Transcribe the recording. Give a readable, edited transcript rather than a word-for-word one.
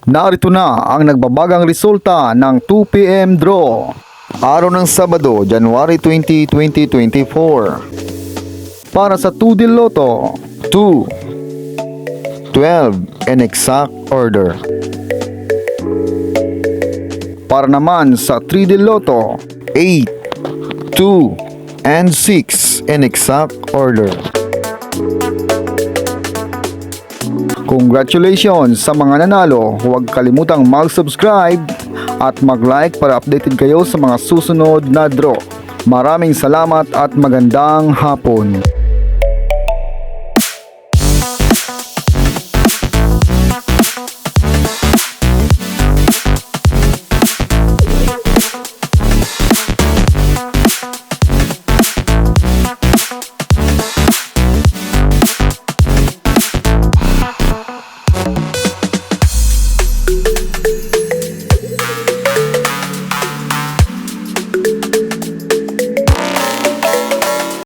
Narito na ang nagbabagang resulta ng 2 PM draw. Araw ng Sabado, January 20, 2024. Para sa 2 Del Lotto, 2, 12 in exact order. Para naman sa 3 Del Lotto, 8, 2, and 6 in exact order. Congratulations sa mga nanalo. Huwag kalimutang mag-subscribe at mag-like para updated kayo sa mga susunod na draw. Maraming salamat at magandang hapon.